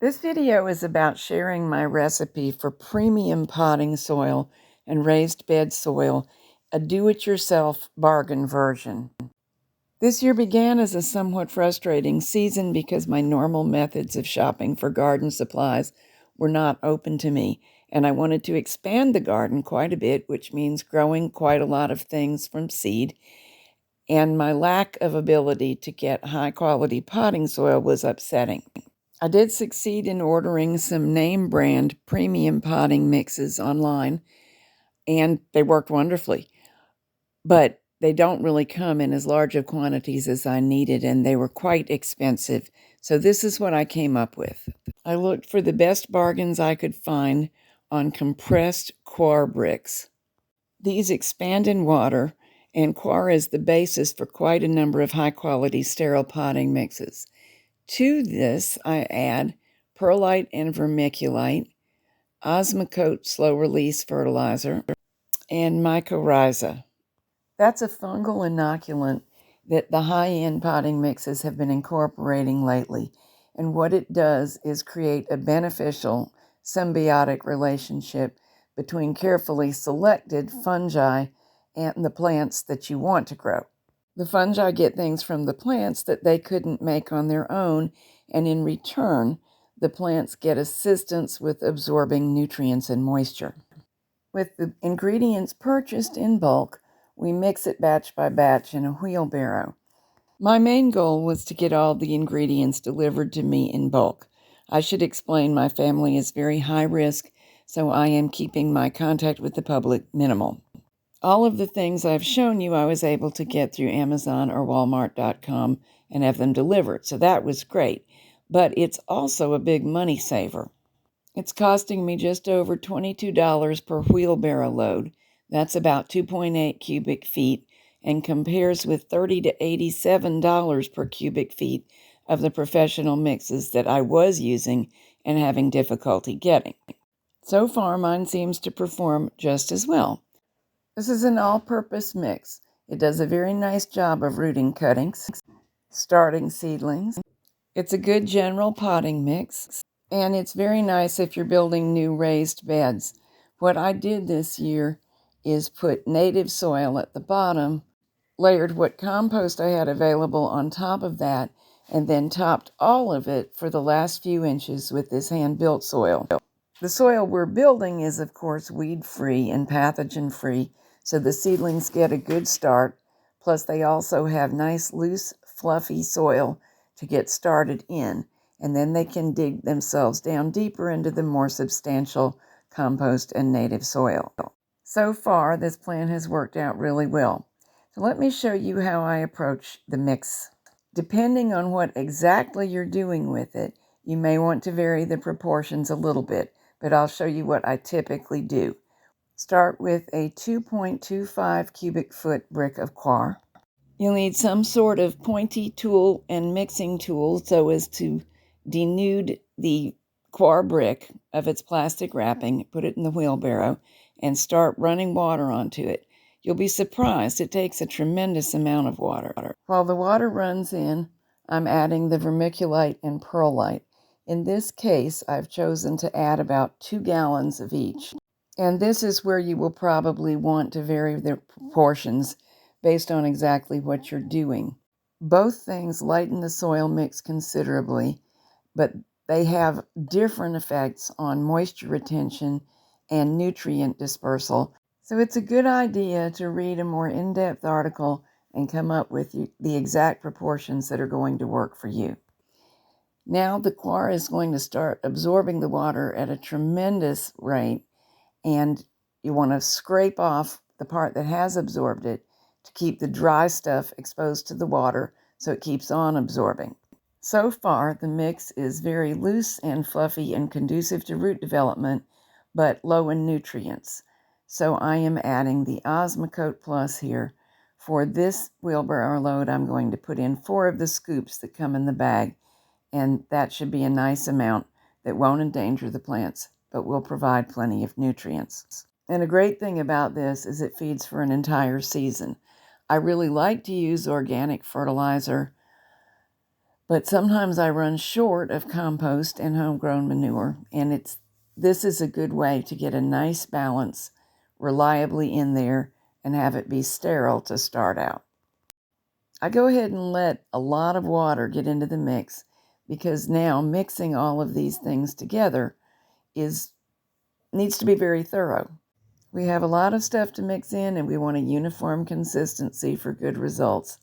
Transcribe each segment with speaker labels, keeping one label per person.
Speaker 1: This video is about sharing my recipe for premium potting soil and raised bed soil, a do-it-yourself bargain version. This year began as a somewhat frustrating season because my normal methods of shopping for garden supplies were not open to me, and I wanted to expand the garden quite a bit, which means growing quite a lot of things from seed, and my lack of ability to get high-quality potting soil was upsetting. I did succeed in ordering some name brand premium potting mixes online, and they worked wonderfully. But they don't really come in as large of quantities as I needed, and they were quite expensive. So this is what I came up with. I looked for the best bargains I could find on compressed coir bricks. These expand in water, and coir is the basis for quite a number of high-quality sterile potting mixes. To this, I add perlite and vermiculite, Osmocote slow-release fertilizer, and mycorrhiza. That's a fungal inoculant that the high-end potting mixes have been incorporating lately. And what it does is create a beneficial symbiotic relationship between carefully selected fungi and the plants that you want to grow. The fungi get things from the plants that they couldn't make on their own, and in return, the plants get assistance with absorbing nutrients and moisture. With the ingredients purchased in bulk, we mix it batch by batch in a wheelbarrow. My main goal was to get all the ingredients delivered to me in bulk. I should explain my family is very high risk, so I am keeping my contact with the public minimal. All of the things I've shown you I was able to get through Amazon or Walmart.com and have them delivered, so that was great. But it's also a big money saver. It's costing me just over $22 per wheelbarrow load. That's about 2.8 cubic feet, and compares with $30 to $87 per cubic feet of the professional mixes that I was using and having difficulty getting. So far, mine seems to perform just as well. This is an all-purpose mix. It does a very nice job of rooting cuttings, starting seedlings. It's a good general potting mix, and it's very nice if you're building new raised beds. What I did this year is put native soil at the bottom, layered what compost I had available on top of that, and then topped all of it for the last few inches with this hand-built soil. The soil we're building is, of course, weed-free and pathogen-free, so the seedlings get a good start. Plus, they also have nice, loose, fluffy soil to get started in, and then they can dig themselves down deeper into the more substantial compost and native soil. So far, this plan has worked out really well. So let me show you how I approach the mix. Depending on what exactly you're doing with it, you may want to vary the proportions a little bit, but I'll show you what I typically do. Start with a 2.25 cubic foot brick of coir. You'll need some sort of pointy tool and mixing tool so as to denude the coir brick of its plastic wrapping, put it in the wheelbarrow, and start running water onto it. You'll be surprised, it takes a tremendous amount of water. While the water runs in, I'm adding the vermiculite and perlite. In this case, I've chosen to add about 2 gallons of each. And this is where you will probably want to vary the proportions based on exactly what you're doing. Both things lighten the soil mix considerably, but they have different effects on moisture retention and nutrient dispersal. So it's a good idea to read a more in-depth article and come up with the exact proportions that are going to work for you. Now the coir is going to start absorbing the water at a tremendous rate, and you want to scrape off the part that has absorbed it to keep the dry stuff exposed to the water so it keeps on absorbing. So far, the mix is very loose and fluffy and conducive to root development, but low in nutrients. So I am adding the Osmocote Plus here. For this wheelbarrow load, I'm going to put in 4 of the scoops that come in the bag, and that should be a nice amount that won't endanger the plants, but will provide plenty of nutrients. And a great thing about this is it feeds for an entire season. I really like to use organic fertilizer, But sometimes I run short of compost and homegrown manure, and this is a good way to get a nice balance reliably in there and have it be sterile to start out. I go ahead and let a lot of water get into the mix because now mixing all of these things together needs to be very thorough. We have a lot of stuff to mix in and we want a uniform consistency for good results.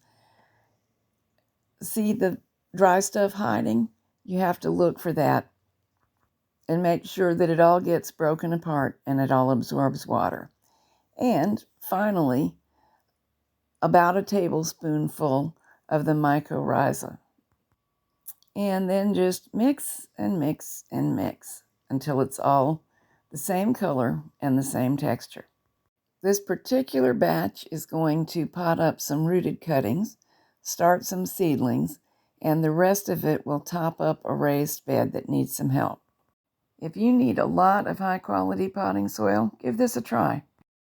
Speaker 1: See the dry stuff hiding? You have to look for that and make sure that it all gets broken apart and it all absorbs water. And finally, about a tablespoonful of the mycorrhiza. And then just mix and mix and mix until it's all the same color and the same texture. This particular batch is going to pot up some rooted cuttings, start some seedlings, and the rest of it will top up a raised bed that needs some help. If you need a lot of high-quality potting soil, give this a try.